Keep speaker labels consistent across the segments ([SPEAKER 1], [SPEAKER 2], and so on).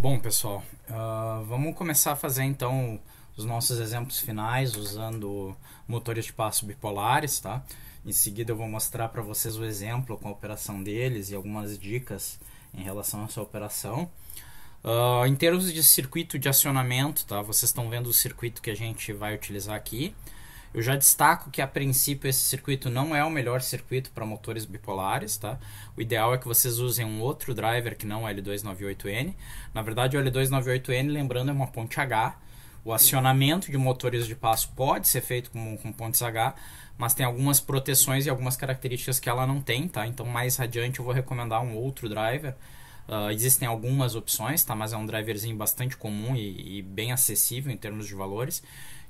[SPEAKER 1] Bom, pessoal, vamos começar a fazer então os nossos exemplos finais usando motores de passo bipolares, tá? Em seguida eu vou mostrar para vocês o exemplo com a operação deles e algumas dicas em relação a essa operação. Em termos de circuito de acionamento, tá? Vocês estão vendo o circuito que a gente vai utilizar aqui. Eu já destaco que a princípio esse circuito não é o melhor circuito para motores bipolares, tá? O ideal é que vocês usem um outro driver que não o L298N. Na verdade o L298N, lembrando, é uma ponte H. O acionamento de motores de passo pode ser feito com pontes H, mas tem algumas proteções e algumas características que ela não tem, tá? Então mais adiante eu vou recomendar um outro driver. Existem algumas opções, tá? Mas é um driverzinho bastante comum e bem acessível em termos de valores,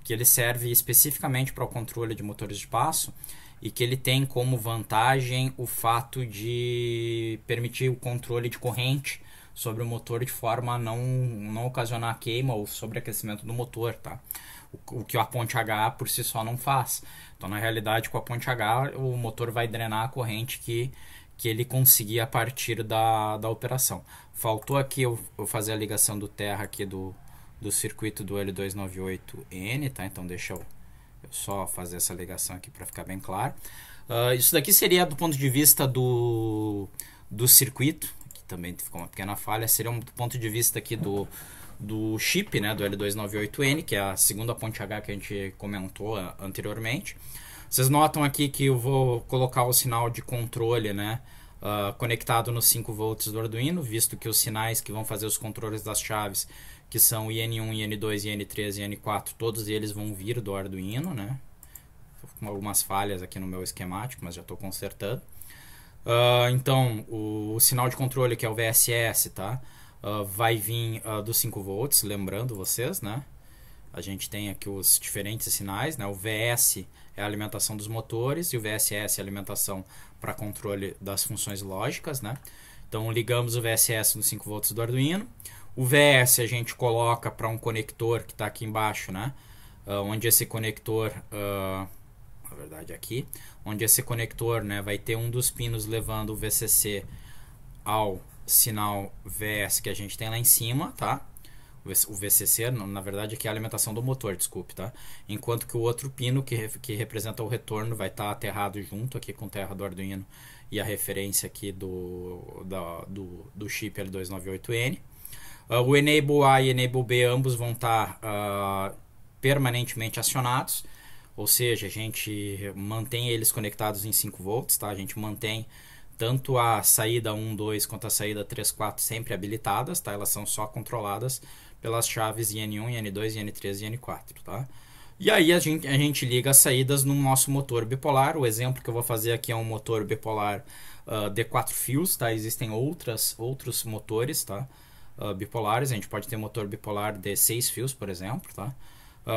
[SPEAKER 1] que ele serve especificamente para o controle de motores de passo e que ele tem como vantagem o fato de permitir o controle de corrente sobre o motor de forma a não ocasionar queima ou sobreaquecimento do motor, tá? O que a ponte H por si só não faz. Então, na realidade, com a ponte H, o motor vai drenar a corrente que ele conseguir a partir da operação. Faltou aqui eu fazer a ligação do terra aqui do circuito do L298N, tá? Então deixa eu só fazer essa ligação aqui para ficar bem claro. Isso daqui seria do ponto de vista do circuito, que também ficou uma pequena falha, seria do ponto de vista aqui do chip, né, do L298N, que é a segunda ponte H que a gente comentou anteriormente. Vocês notam aqui que eu vou colocar o sinal de controle, né, conectado nos 5 volts do Arduino, visto que os sinais que vão fazer os controles das chaves, que são IN1, IN2, IN3 e IN4, todos eles vão vir do Arduino, né? Com algumas falhas aqui no meu esquemático, mas já estou consertando. Então, o sinal de controle, que é o VSS, tá? Vai vir dos 5 volts, lembrando vocês, né? A gente tem aqui os diferentes sinais, né? O VS é a alimentação dos motores e o VSS é a alimentação para controle das funções lógicas, né? Então, ligamos o VSS nos 5 volts do Arduino. O VS a gente coloca para um conector que está aqui embaixo, né? Onde esse conector, na verdade aqui, onde esse conector, né, vai ter um dos pinos levando o VCC ao sinal VS que a gente tem lá em cima, tá? O VCC, na verdade, aqui é a alimentação do motor, desculpe, tá? Enquanto que o outro pino que representa o retorno vai estar aterrado junto aqui com o terra do Arduino e a referência aqui do chip L298N. O Enable A e Enable B ambos vão estar permanentemente acionados, ou seja, a gente mantém eles conectados em 5 volts, tá? A gente mantém tanto a saída 1, 2 quanto a saída 3, 4 sempre habilitadas, tá? Elas são só controladas pelas chaves IN1, IN2, IN3 e IN4, tá? E aí a gente liga as saídas no nosso motor bipolar. O exemplo que eu vou fazer aqui é um motor bipolar de 4 fios, tá? Existem outros motores, tá? Bipolares, a gente pode ter motor bipolar de 6 fios, por exemplo, tá?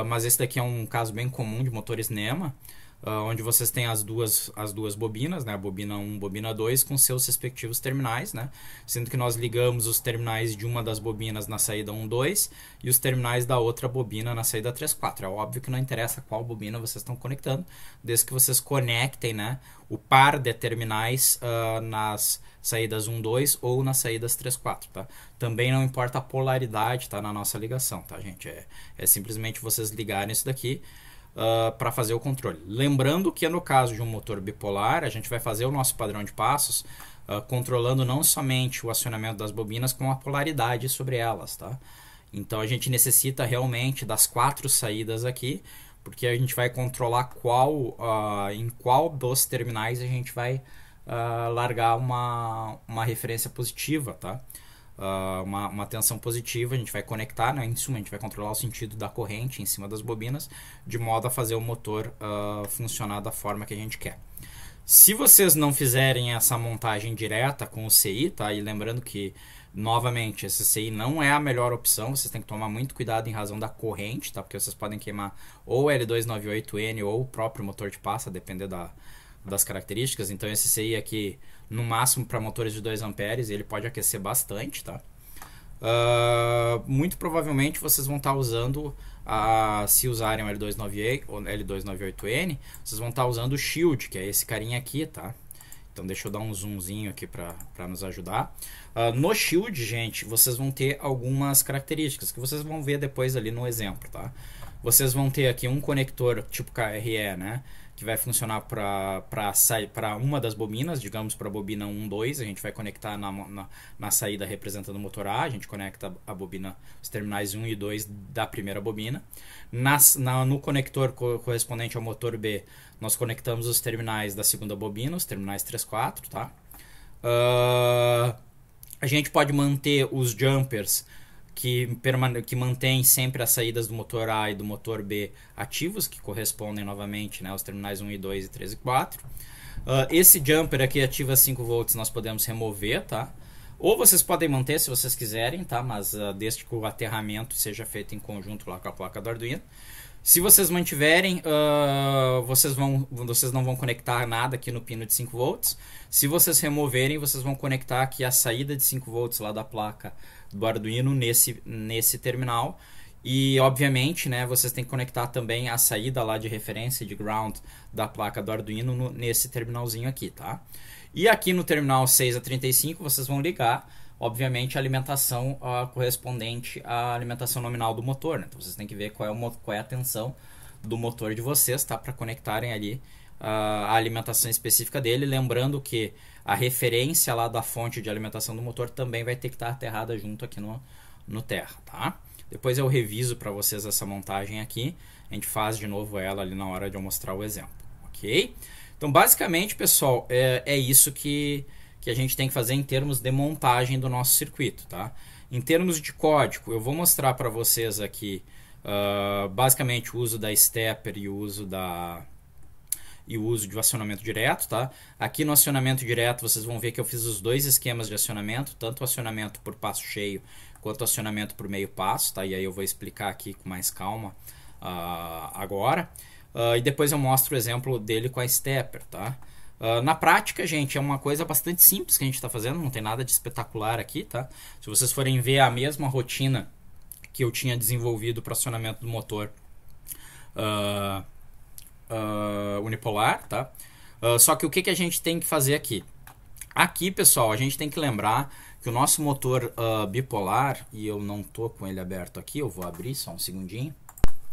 [SPEAKER 1] Mas esse daqui é um caso bem comum de motores NEMA, onde vocês têm as duas bobinas, né? A bobina 1 e bobina 2 com seus respectivos terminais, né? Sendo que nós ligamos os terminais de uma das bobinas na saída 1, 2 e os terminais da outra bobina na saída 3, 4. É óbvio que não interessa qual bobina vocês estão conectando, desde que vocês conectem, né, o par de terminais nas saídas 1, 2 ou nas saídas 3, 4, tá? Também não importa a polaridade, tá, na nossa ligação, tá, gente? É simplesmente vocês ligarem isso daqui para fazer o controle. Lembrando que no caso de um motor bipolar, a gente vai fazer o nosso padrão de passos controlando não somente o acionamento das bobinas, como a polaridade sobre elas, tá? Então a gente necessita realmente das 4 saídas aqui, porque a gente vai controlar em qual dos terminais a gente vai largar uma referência positiva, tá? Uma tensão positiva, a gente vai conectar, né? Em suma, a gente vai controlar o sentido da corrente em cima das bobinas, de modo a fazer o motor funcionar da forma que a gente quer. Se vocês não fizerem essa montagem direta com o CI, tá? E lembrando que, novamente, esse CI não é a melhor opção, vocês têm que tomar muito cuidado em razão da corrente, tá? Porque vocês podem queimar ou L298N ou o próprio motor de passo, a depender das características. Então esse CI aqui, no máximo para motores de 2 amperes, ele pode aquecer bastante, tá? Muito provavelmente vocês vão estar usando, se usarem o L298N, vocês vão estar usando o Shield, que é esse carinha aqui, tá? Então deixa eu dar um zoomzinho aqui para nos ajudar. No Shield, gente, vocês vão ter algumas características que vocês vão ver depois ali no exemplo, tá? Vocês vão ter aqui um conector tipo KRE, né? Que vai funcionar para uma das bobinas, digamos para a bobina 1, 2, a gente vai conectar na saída representando o motor A, a gente conecta a bobina, os terminais 1 e 2 da primeira bobina. No conector correspondente ao motor B, nós conectamos os terminais da segunda bobina, os terminais 3, 4, tá? A gente pode manter os jumpers que mantém sempre as saídas do motor A e do motor B ativos, que correspondem novamente, né, aos terminais 1 e 2 e 3 e 4. Esse jumper aqui ativa 5 volts, nós podemos remover, tá? Ou vocês podem manter se vocês quiserem, tá? Mas desde que o aterramento seja feito em conjunto lá com a placa do Arduino. Se vocês mantiverem, vocês não vão conectar nada aqui no pino de 5 volts. Se vocês removerem, vocês vão conectar aqui a saída de 5 volts lá da placa do Arduino nesse terminal. E, obviamente, né, vocês têm que conectar também a saída lá de referência de ground da placa do Arduino nesse terminalzinho aqui, tá? E aqui no terminal 6 a 35, vocês vão ligar, obviamente, a alimentação correspondente à alimentação nominal do motor, né? Então vocês têm que ver qual é a tensão do motor de vocês, tá? Para conectarem ali a alimentação específica dele, lembrando que a referência lá da fonte de alimentação do motor também vai ter que estar aterrada junto aqui no terra, tá? Depois eu reviso para vocês essa montagem aqui, a gente faz de novo ela ali na hora de eu mostrar o exemplo, ok? Então basicamente, pessoal, é isso que a gente tem que fazer em termos de montagem do nosso circuito, tá? Em termos de código, eu vou mostrar para vocês aqui basicamente o uso da stepper e o uso de acionamento direto, tá? Aqui no acionamento direto vocês vão ver que eu fiz os dois esquemas de acionamento, tanto o acionamento por passo cheio quanto o acionamento por meio passo, tá? E aí eu vou explicar aqui com mais calma agora. E depois eu mostro o exemplo dele com a stepper, tá? Na prática, gente, é uma coisa bastante simples que a gente está fazendo, não tem nada de espetacular aqui, tá? Se vocês forem ver a mesma rotina que eu tinha desenvolvido para acionamento do motor unipolar, tá? Só que o que a gente tem que fazer aqui? Aqui, pessoal, a gente tem que lembrar que o nosso motor bipolar, e eu não tô com ele aberto aqui, eu vou abrir só um segundinho.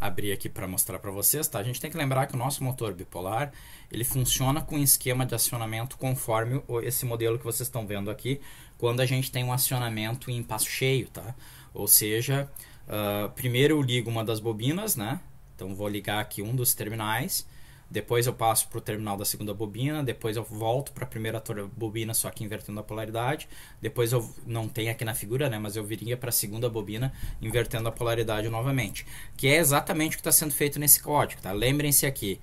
[SPEAKER 1] Abrir aqui para mostrar para vocês, tá? A gente tem que lembrar que o nosso motor bipolar, ele funciona com um esquema de acionamento conforme esse modelo que vocês estão vendo aqui, quando a gente tem um acionamento em passo cheio, tá? Ou seja, primeiro eu ligo uma das bobinas, né? Então vou ligar aqui um dos terminais, depois eu passo para o terminal da segunda bobina, depois eu volto para a primeira bobina, só que invertendo a polaridade, depois eu não tenho aqui na figura, né, mas eu viria para a segunda bobina, invertendo a polaridade novamente, que é exatamente o que está sendo feito nesse código, tá? Lembrem-se aqui,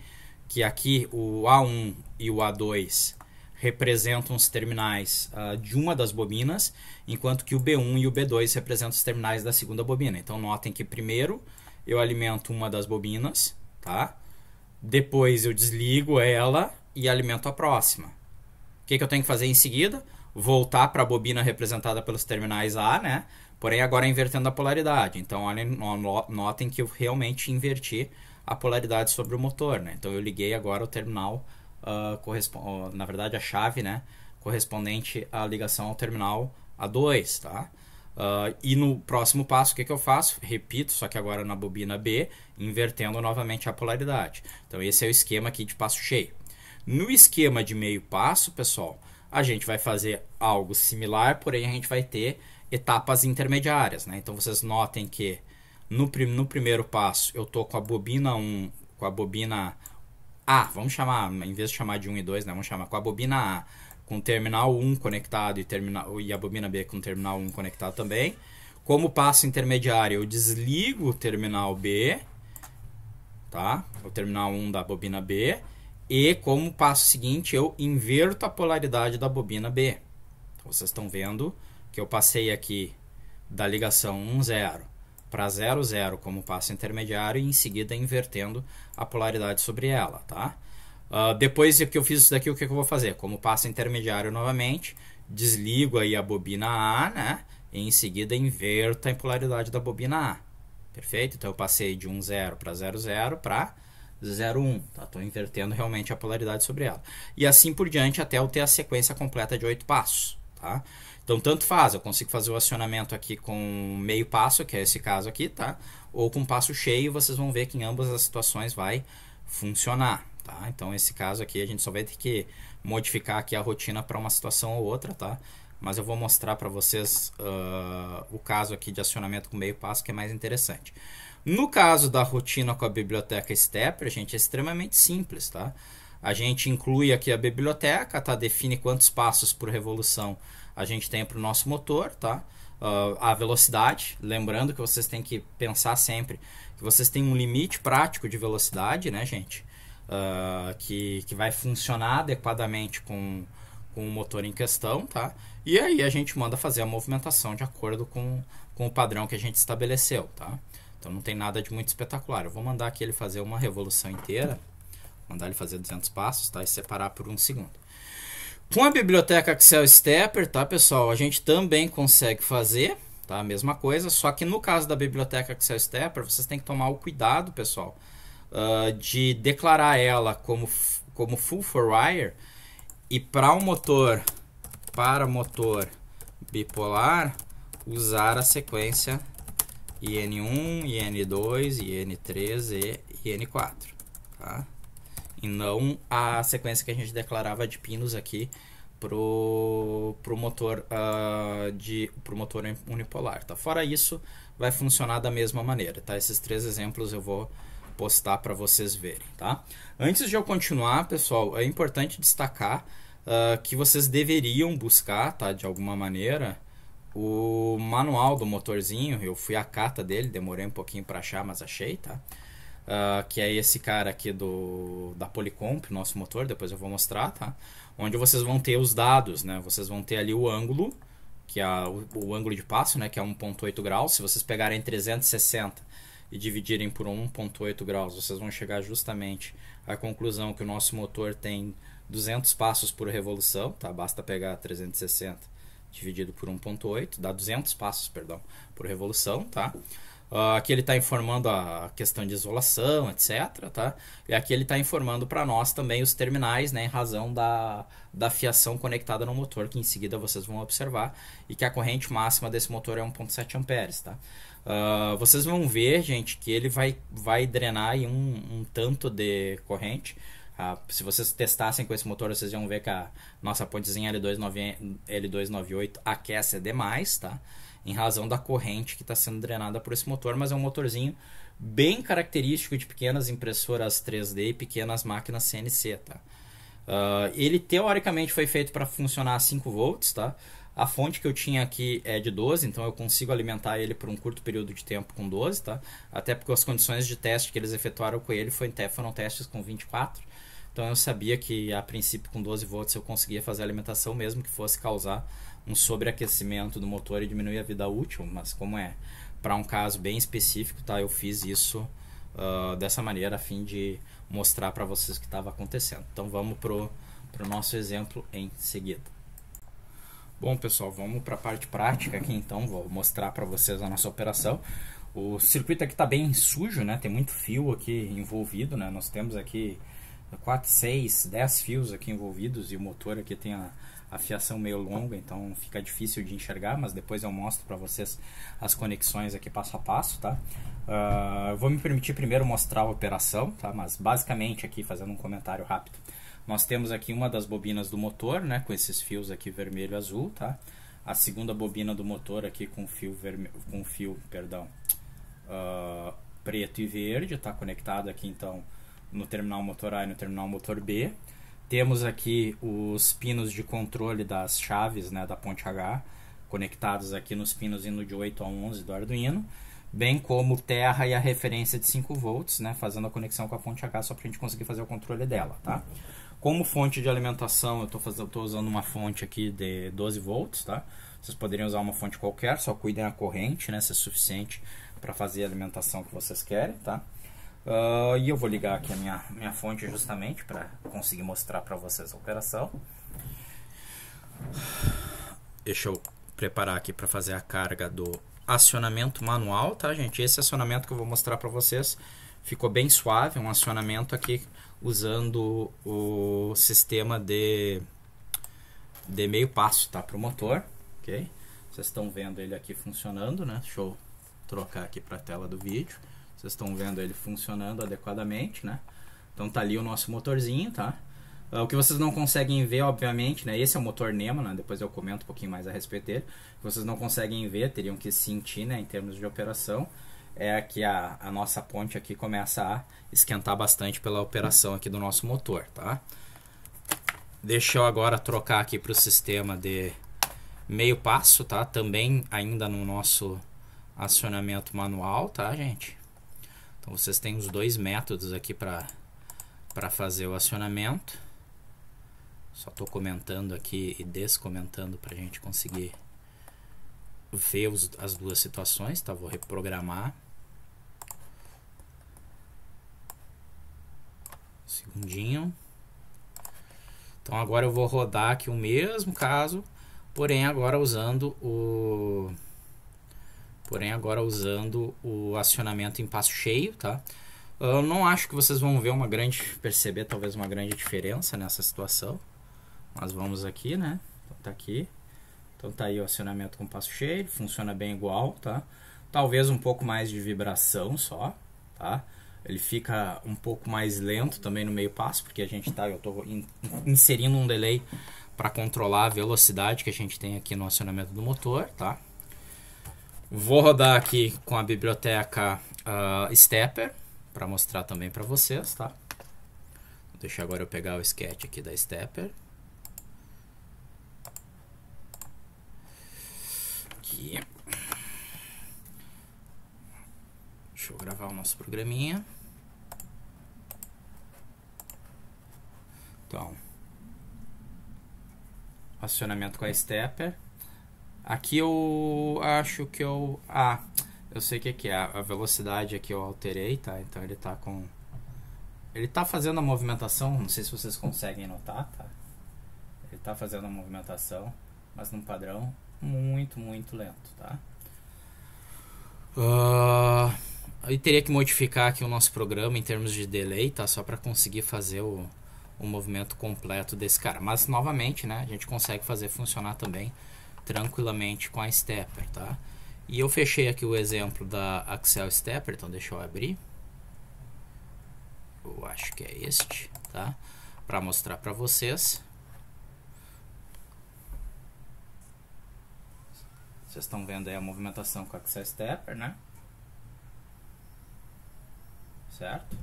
[SPEAKER 1] que aqui o A1 e o A2 representam os terminais de uma das bobinas, enquanto que o B1 e o B2 representam os terminais da segunda bobina. Então notem que primeiro eu alimento uma das bobinas, tá? Depois eu desligo ela e alimento a próxima. O que eu tenho que fazer em seguida? Voltar para a bobina representada pelos terminais A, né? Porém agora invertendo a polaridade. Então notem que eu realmente inverti a polaridade sobre o motor, né? Então eu liguei agora o terminal, na verdade a chave, né? Correspondente à ligação ao terminal A2, tá? E no próximo passo, o que eu faço? Repito, só que agora na bobina B, invertendo novamente a polaridade. Então esse é o esquema aqui de passo cheio. No esquema de meio passo, pessoal, a gente vai fazer algo similar, porém a gente vai ter etapas intermediárias, né? Então vocês notem que no primeiro passo eu estou com a bobina 1, com a bobina A, vamos chamar, em vez de chamar de 1 e 2, né? Vamos chamar com a bobina A, com o terminal 1 conectado e a bobina B com o terminal 1 conectado também. Como passo intermediário, eu desligo o terminal B, tá? O terminal 1 da bobina B. E como passo seguinte, eu inverto a polaridade da bobina B. Então, vocês estão vendo que eu passei aqui da ligação 1, 0 para 0, 0 como passo intermediário e em seguida invertendo a polaridade sobre ela, tá? Depois que eu fiz isso daqui, o que eu vou fazer? Como passo intermediário novamente, desligo aí a bobina A, né? E em seguida inverto a polaridade da bobina A. Perfeito? Então eu passei de 1, 0 para 0, 0 para 0,1, tá? Estou invertendo realmente a polaridade sobre ela. E assim por diante até eu ter a sequência completa de 8 passos, tá? Então, tanto faz, eu consigo fazer o acionamento aqui com meio passo, que é esse caso aqui, tá? Ou com passo cheio, vocês vão ver que em ambas as situações vai funcionar, tá? Então, esse caso aqui, a gente só vai ter que modificar aqui a rotina para uma situação ou outra, tá? Mas eu vou mostrar para vocês o caso aqui de acionamento com meio passo, que é mais interessante. No caso da rotina com a biblioteca Stepper, gente, é extremamente simples, tá? A gente inclui aqui a biblioteca, tá? Define quantos passos por revolução a gente tem para o nosso motor, tá? A velocidade, lembrando que vocês têm que pensar sempre que vocês têm um limite prático de velocidade, né, gente? Que vai funcionar adequadamente com o motor em questão, tá? E aí a gente manda fazer a movimentação de acordo com o padrão que a gente estabeleceu, tá? Então não tem nada de muito espetacular. Eu vou mandar aqui ele fazer uma revolução inteira, mandar ele fazer 200 passos, tá? E separar por 1 segundo. Com a biblioteca Accel Stepper, tá, pessoal? A gente também consegue fazer, tá? A mesma coisa, só que no caso da biblioteca Accel Stepper, vocês têm que tomar o cuidado, pessoal, de declarar ela como full for wire, e para motor bipolar, usar a sequência IN1, IN2, IN3 e IN4, tá? E não a sequência que a gente declarava de pinos aqui pro motor unipolar, tá? Fora isso, vai funcionar da mesma maneira, tá? Esses 3 exemplos eu vou postar para vocês verem, tá? Antes de eu continuar, pessoal, é importante destacar que vocês deveriam buscar, tá? De alguma maneira, o manual do motorzinho. Eu fui à cata dele, demorei um pouquinho para achar, mas achei, tá? Que é esse cara aqui da Polycomp, nosso motor, depois eu vou mostrar, tá? Onde vocês vão ter os dados, né? Vocês vão ter ali o ângulo, que é o ângulo de passo, né? Que é 1,8 graus. Se vocês pegarem 360 e dividirem por 1,8 graus, vocês vão chegar justamente à conclusão que o nosso motor tem 200 passos por revolução, tá? Basta pegar 360 dividido por 1,8, dá 200 passos, perdão, por revolução, tá? Aqui ele está informando a questão de isolação, etc, tá? E aqui ele está informando para nós também os terminais, né, em razão da fiação conectada no motor, que em seguida vocês vão observar, e que a corrente máxima desse motor é 1,7 amperes, tá? Vocês vão ver, gente, que ele vai drenar aí um tanto de corrente. Se vocês testassem com esse motor, vocês vão ver que a nossa pontezinha L298 aquece demais, tá? Em razão da corrente que está sendo drenada por esse motor, mas é um motorzinho bem característico de pequenas impressoras 3D e pequenas máquinas CNC, tá? Ele teoricamente foi feito para funcionar a 5 volts, tá? A fonte que eu tinha aqui é de 12, então eu consigo alimentar ele por um curto período de tempo com 12, tá? Até porque as condições de teste que eles efetuaram com ele foram testes com 24. Então eu sabia que a princípio com 12 volts eu conseguia fazer a alimentação, mesmo que fosse causar um sobreaquecimento do motor e diminuir a vida útil, mas como é para um caso bem específico, tá? Eu fiz isso dessa maneira a fim de mostrar para vocês o que estava acontecendo. Então vamos pro nosso exemplo em seguida. Bom, pessoal, vamos para a parte prática aqui, então vou mostrar para vocês a nossa operação. O circuito aqui está bem sujo, né? Tem muito fio aqui envolvido, né? Nós temos aqui 4, 6, 10 fios aqui envolvidos, e o motor aqui tem a fiação meio longa, então fica difícil de enxergar, mas depois eu mostro para vocês as conexões aqui passo a passo, tá? Vou me permitir primeiro mostrar a operação, tá? Mas basicamente aqui, fazendo um comentário rápido, nós temos aqui uma das bobinas do motor, né, com esses fios aqui vermelho e azul, tá? A segunda bobina do motor aqui com fio preto e verde, está conectado aqui então no terminal motor A e no terminal motor B. Temos aqui os pinos de controle das chaves, né, da ponte H, conectados aqui nos pinos indo de 8 a 11 do Arduino, bem como terra e a referência de 5 volts, né, fazendo a conexão com a ponte H só para a gente conseguir fazer o controle dela, tá? Como fonte de alimentação, eu estou usando uma fonte aqui de 12 volts, tá? Vocês poderiam usar uma fonte qualquer, só cuidem a corrente, né, se é suficiente para fazer a alimentação que vocês querem, tá? E eu vou ligar aqui a minha fonte justamente para conseguir mostrar para vocês a operação. Deixa eu preparar aqui para fazer a carga do acionamento manual, tá, gente? Esse acionamento que eu vou mostrar para vocês ficou bem suave, um acionamento aqui usando o sistema de meio passo, tá, para o motor, ok? Vocês estão vendo ele aqui funcionando, né? Deixa eu trocar aqui para a tela do vídeo. Vocês estão vendo ele funcionando adequadamente, né? Então tá ali o nosso motorzinho, tá? O que vocês não conseguem ver, obviamente, né? Esse é o motor NEMA, né? Depois eu comento um pouquinho mais a respeito dele. O que vocês não conseguem ver, teriam que sentir, né? Em termos de operação, é que a nossa ponte aqui começa a esquentar bastante pela operação aqui do nosso motor, tá? Deixa eu agora trocar aqui para o sistema de meio passo, tá? Também ainda no nosso acionamento manual, tá, gente? Então vocês têm os dois métodos aqui para fazer o acionamento. Só estou comentando aqui e descomentando para a gente conseguir ver as duas situações, tá? Vou reprogramar. Segundinho. Então agora eu vou rodar aqui o mesmo caso, porém agora usando o acionamento em passo cheio, tá? Eu não acho que vocês vão ver perceber talvez uma grande diferença nessa situação, mas vamos aqui, né? Então tá aqui. Então tá aí o acionamento com passo cheio, funciona bem igual, tá? Talvez um pouco mais de vibração só, tá? Ele fica um pouco mais lento também no meio passo, porque eu estou inserindo um delay para controlar a velocidade que a gente tem aqui no acionamento do motor, tá? Vou rodar aqui com a biblioteca Stepper para mostrar também para vocês, tá? Deixa agora eu pegar o sketch aqui da Stepper. Aqui. Deixa eu gravar o nosso programinha. Então, acionamento com a Stepper. Aqui eu acho que eu sei o que é. A velocidade aqui eu alterei, tá? Então ele tá fazendo a movimentação, não sei se vocês conseguem notar, tá? Ele tá fazendo a movimentação, mas num padrão muito, muito lento, tá? Eu teria que modificar aqui o nosso programa em termos de delay, tá? Só para conseguir fazer o movimento completo desse cara. Mas, novamente, né? A gente consegue fazer funcionar também tranquilamente com a Stepper, tá? E eu fechei aqui o exemplo da Axel Stepper, então deixa eu abrir. Eu acho que é este, tá? Para mostrar para vocês. Vocês estão vendo aí a movimentação com a Axel Stepper, né? Certo?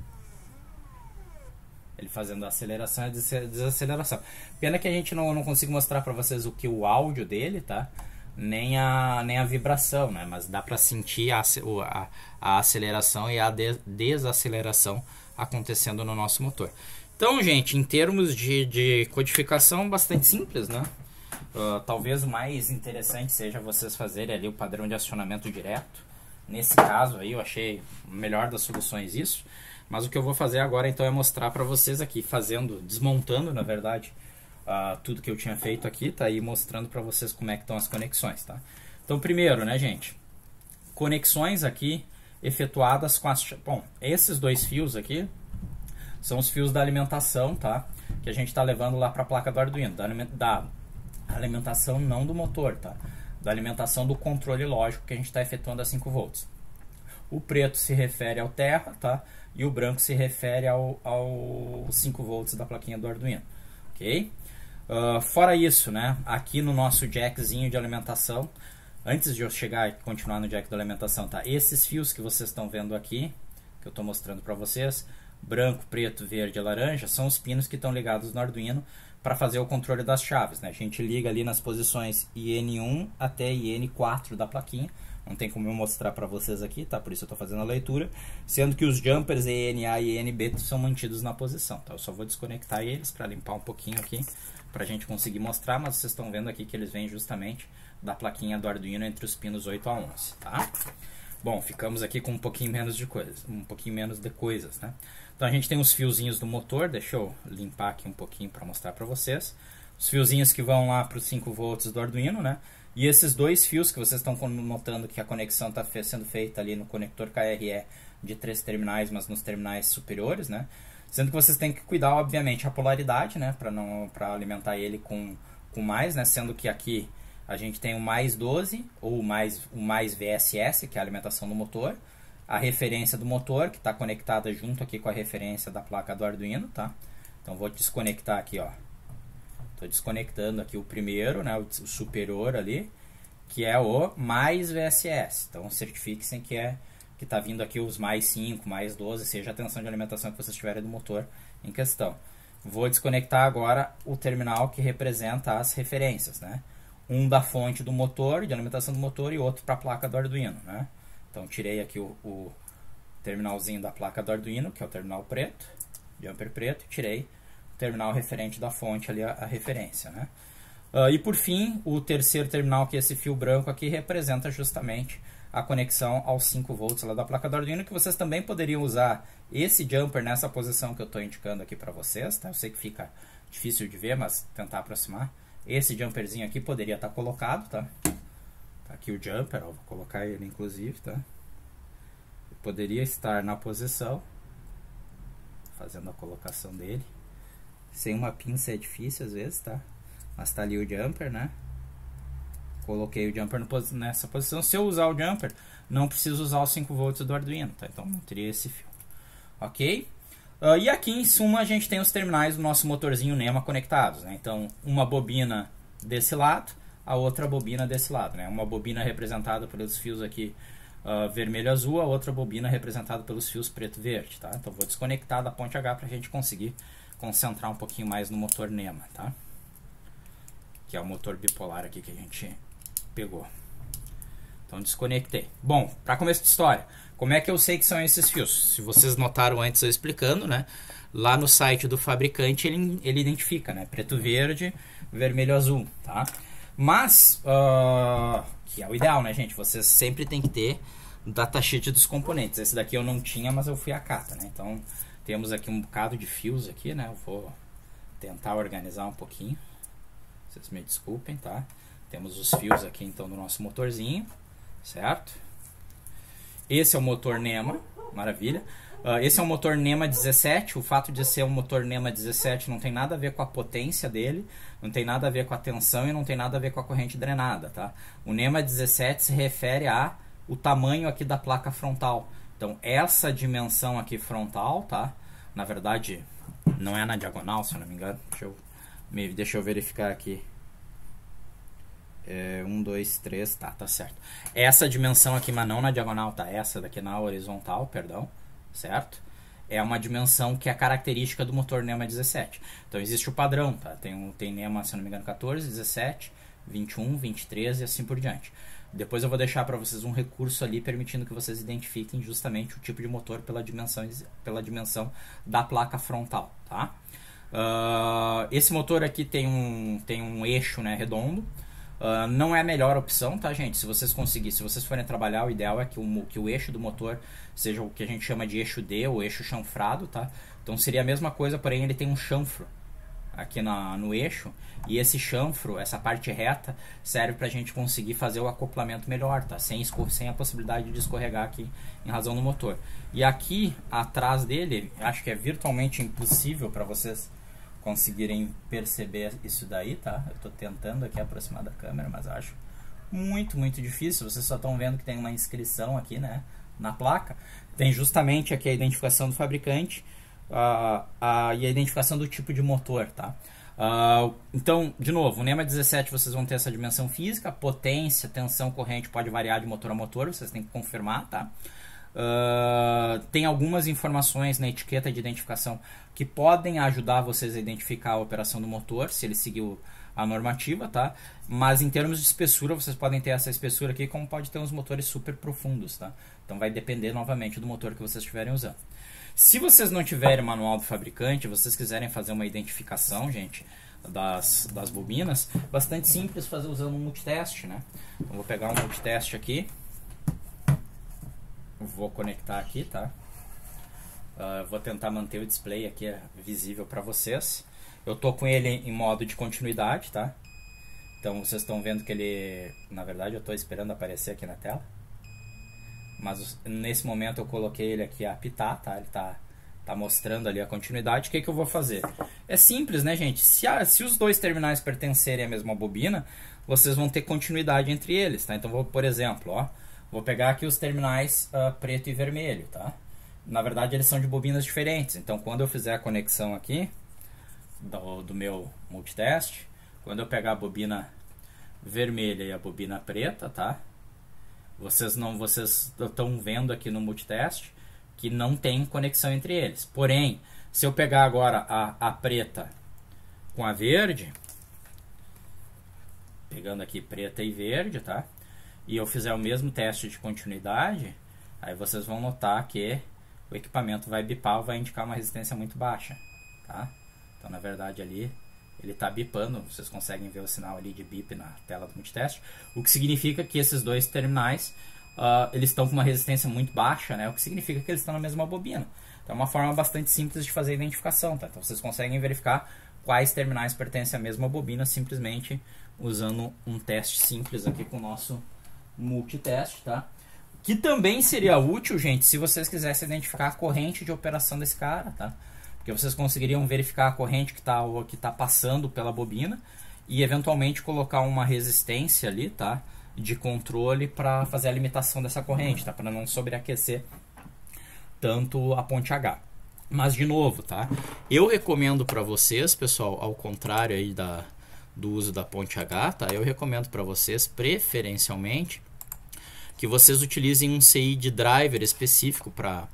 [SPEAKER 1] Ele fazendo a aceleração e a desaceleração. Pena que a gente não consiga mostrar para vocês o áudio dele, tá? Nem a vibração, né? Mas dá para sentir a aceleração e a desaceleração acontecendo no nosso motor. Então, gente, em termos de codificação, bastante simples, né? Talvez o mais interessante seja vocês fazerem ali o padrão de acionamento direto. Nesse caso aí eu achei a melhor das soluções isso. Mas o que eu vou fazer agora então é mostrar para vocês aqui, desmontando na verdade tudo que eu tinha feito aqui, tá aí mostrando para vocês como é que estão as conexões, tá? Então primeiro, né, gente, conexões aqui efetuadas com esses dois fios aqui são os fios da alimentação, tá? Que a gente está levando lá para a placa do Arduino, da alimentação não do motor, tá? Da alimentação do controle lógico que a gente está efetuando a 5 volts. O preto se refere ao terra, tá? E o branco se refere ao 5 volts da plaquinha do Arduino, ok? Fora isso, né? Aqui no nosso jackzinho de alimentação, antes de eu chegar e continuar no jack de alimentação, tá? Esses fios que vocês estão vendo aqui, que eu estou mostrando para vocês, branco, preto, verde e laranja, são os pinos que estão ligados no Arduino para fazer o controle das chaves, né? A gente liga ali nas posições IN1 até IN4 da plaquinha. Não tem como eu mostrar para vocês aqui, tá? Por isso eu estou fazendo a leitura. Sendo que os jumpers ENA e ENB são mantidos na posição, tá? Eu só vou desconectar eles para limpar um pouquinho aqui, para a gente conseguir mostrar. Mas vocês estão vendo aqui que eles vêm justamente da plaquinha do Arduino entre os pinos 8 a 11, tá? Bom, ficamos aqui com um pouquinho menos de coisas, né? Então a gente tem os fiozinhos do motor, deixa eu limpar aqui um pouquinho para mostrar para vocês. Os fiozinhos que vão lá para os 5 volts do Arduino, né? E esses dois fios que vocês estão notando que a conexão está sendo feita ali no conector KRE de 3 terminais, mas nos terminais superiores, né? Sendo que vocês têm que cuidar, obviamente, a polaridade, né? Para alimentar ele com mais, né? Sendo que aqui a gente tem o mais 12 ou o mais VSS, que é a alimentação do motor. A referência do motor, que está conectada junto aqui com a referência da placa do Arduino, tá? Então vou desconectar aqui, ó. Estou desconectando aqui o primeiro, né? O superior ali, que é o mais VSS. Então certifiquem que está vindo aqui os mais 5, mais 12, seja a tensão de alimentação que vocês tiverem do motor em questão. Vou desconectar agora o terminal que representa as referências, né? Um da fonte do motor, de alimentação do motor, e outro para a placa do Arduino, né? Então tirei aqui o terminalzinho da placa do Arduino, que é o terminal preto, jumper preto, e tirei o terminal referente da fonte ali, a referência, né? E por fim, o terceiro terminal, que é esse fio branco aqui, representa justamente a conexão aos 5 volts lá da placa do Arduino, que vocês também poderiam usar esse jumper nessa posição que eu estou indicando aqui para vocês, tá? Eu sei que fica difícil de ver, mas tentar aproximar. Esse jumperzinho aqui poderia estar colocado, tá? Tá aqui o jumper, ó, vou colocar ele inclusive, tá? Ele poderia estar na posição, fazendo a colocação dele. Sem uma pinça é difícil às vezes, tá? Mas tá ali o jumper, né? Coloquei o jumper nessa posição. Se eu usar o jumper, não preciso usar os 5 volts do Arduino, tá? Então não teria esse fio. Ok? E aqui em suma a gente tem os terminais do nosso motorzinho NEMA conectados, né? Então uma bobina desse lado, a outra bobina desse lado, né? Uma bobina representada pelos fios aqui vermelho azul, a outra bobina representada pelos fios preto verde, tá? Então vou desconectar da ponte H para a gente conseguir concentrar um pouquinho mais no motor NEMA, tá? Que é o motor bipolar aqui que a gente pegou. Então desconectei. Bom, para começo de história, como é que eu sei que são esses fios? Se vocês notaram antes eu explicando, né? Lá no site do fabricante ele identifica, né? Preto, verde, vermelho, azul, tá? Mas, que é o ideal, né, gente? Vocês sempre tem que ter datasheet dos componentes. Esse daqui eu não tinha, mas eu fui à cata, né? Então, temos aqui um bocado de fios aqui, né? Eu vou tentar organizar um pouquinho. Vocês me desculpem, tá? Temos os fios aqui, então, do nosso motorzinho, certo? Esse é o motor NEMA, maravilha. Esse é um motor NEMA 17. O fato de ser um motor NEMA 17 não tem nada a ver com a potência dele, não tem nada a ver com a tensão e não tem nada a ver com a corrente drenada, tá? O NEMA 17 se refere a o tamanho aqui da placa frontal. Então, essa dimensão aqui frontal, tá? Na verdade, não é na diagonal, se eu não me engano. Deixa eu verificar aqui. 1, 2, 3, tá certo. Essa dimensão aqui, mas não na diagonal, tá? Essa daqui na horizontal, perdão, certo? É uma dimensão que é característica do motor NEMA 17. Então existe o padrão, tá? Tem NEMA, se não me engano, 14, 17, 21, 23 e assim por diante. Depois eu vou deixar para vocês um recurso ali permitindo que vocês identifiquem justamente o tipo de motor pela dimensão da placa frontal, tá? Esse motor aqui tem um eixo, né, redondo. Não é a melhor opção, tá, gente? Se vocês forem trabalhar, o ideal é que o eixo do motor seja o que a gente chama de eixo D, ou eixo chanfrado, tá? Então seria a mesma coisa, porém ele tem um chanfro aqui no eixo, e esse chanfro, essa parte reta, serve pra gente conseguir fazer o acoplamento melhor, tá? Sem a possibilidade de escorregar aqui em razão do motor. E aqui atrás dele, acho que é virtualmente impossível para vocês conseguirem perceber isso daí, tá? Eu tô tentando aqui aproximar da câmera, mas acho muito, muito difícil. Vocês só estão vendo que tem uma inscrição aqui, né, na placa. Tem justamente aqui a identificação do fabricante e a identificação do tipo de motor, tá? Então, de novo, o NEMA 17 vocês vão ter essa dimensão física, potência, tensão, corrente pode variar de motor a motor, vocês têm que confirmar, tá? Tem algumas informações na etiqueta de identificação que podem ajudar vocês a identificar a operação do motor, se ele seguiu a normativa, tá? Mas em termos de espessura, vocês podem ter essa espessura aqui, como pode ter uns motores super profundos, tá? Então vai depender novamente do motor que vocês estiverem usando. Se vocês não tiverem manual do fabricante, vocês quiserem fazer uma identificação, gente, das bobinas, bastante simples fazer usando um multiteste, né? Então vou pegar um multiteste aqui. Vou conectar aqui, tá? Vou tentar manter o display aqui visível para vocês. Eu tô com ele em modo de continuidade, tá? Então vocês estão vendo que ele, na verdade eu estou esperando aparecer aqui na tela, mas nesse momento eu coloquei ele aqui a apitar, tá? Ele tá mostrando ali a continuidade. O que eu vou fazer? É simples, né, gente? Se os dois terminais pertencerem à mesma bobina, vocês vão ter continuidade entre eles, tá? Então, por exemplo, ó, vou pegar aqui os terminais preto e vermelho, tá? Na verdade, eles são de bobinas diferentes. Então, quando eu fizer a conexão aqui do meu multitest, quando eu pegar a bobina vermelha e a bobina preta, tá? Vocês estão vendo aqui no multitest que não tem conexão entre eles. Porém, se eu pegar agora a preta com a verde, pegando aqui preta e verde, tá? E eu fizer o mesmo teste de continuidade, aí vocês vão notar que o equipamento vai bipar ou vai indicar uma resistência muito baixa, tá? Então, na verdade, ali ele está bipando, vocês conseguem ver o sinal ali de bip na tela do multitest, o que significa que esses dois terminais eles estão com uma resistência muito baixa, né? O que significa que eles estão na mesma bobina. Então é uma forma bastante simples de fazer a identificação, tá? Então vocês conseguem verificar quais terminais pertencem à mesma bobina simplesmente usando um teste simples aqui com o nosso multitest, tá? Que também seria útil, gente, se vocês quisessem identificar a corrente de operação desse cara, tá? Porque vocês conseguiriam verificar a corrente que tá passando pela bobina e eventualmente colocar uma resistência ali, tá? De controle para fazer a limitação dessa corrente, tá? Para não sobreaquecer tanto a ponte H. Mas de novo, tá? Eu recomendo para vocês, pessoal, ao contrário aí do uso da ponte H, tá? Eu recomendo para vocês, preferencialmente, que vocês utilizem um CI de driver específico para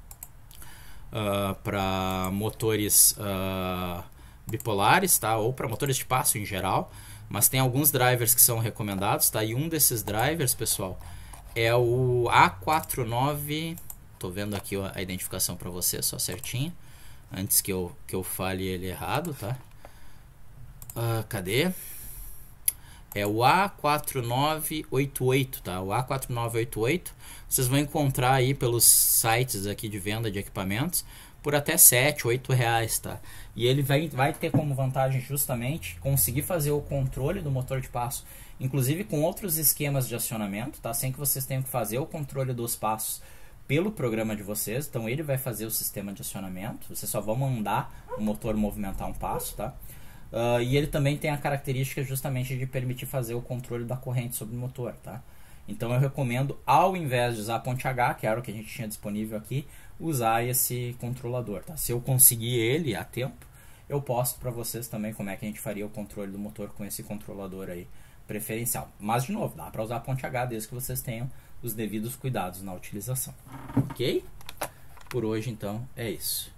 [SPEAKER 1] motores bipolares, tá? Ou para motores de passo em geral. Mas tem alguns drivers que são recomendados, tá? E um desses drivers, pessoal, é o A49. Tô vendo aqui a identificação para você, só certinho, antes que eu fale ele errado, tá? Cadê? É o A4988, tá? O A4988, vocês vão encontrar aí pelos sites aqui de venda de equipamentos por até R$7, R$8, tá? E ele vai ter como vantagem justamente conseguir fazer o controle do motor de passo, inclusive com outros esquemas de acionamento, tá? Sem que vocês tenham que fazer o controle dos passos pelo programa de vocês. Então ele vai fazer o sistema de acionamento, vocês só vão mandar o motor movimentar um passo, tá? E ele também tem a característica justamente de permitir fazer o controle da corrente sobre o motor, tá? Então eu recomendo, ao invés de usar a ponte H, que era o que a gente tinha disponível aqui, usar esse controlador, tá? Se eu conseguir ele a tempo, eu posto para vocês também como é que a gente faria o controle do motor com esse controlador aí preferencial. Mas, de novo, dá para usar a ponte H desde que vocês tenham os devidos cuidados na utilização. Ok? Por hoje, então, é isso.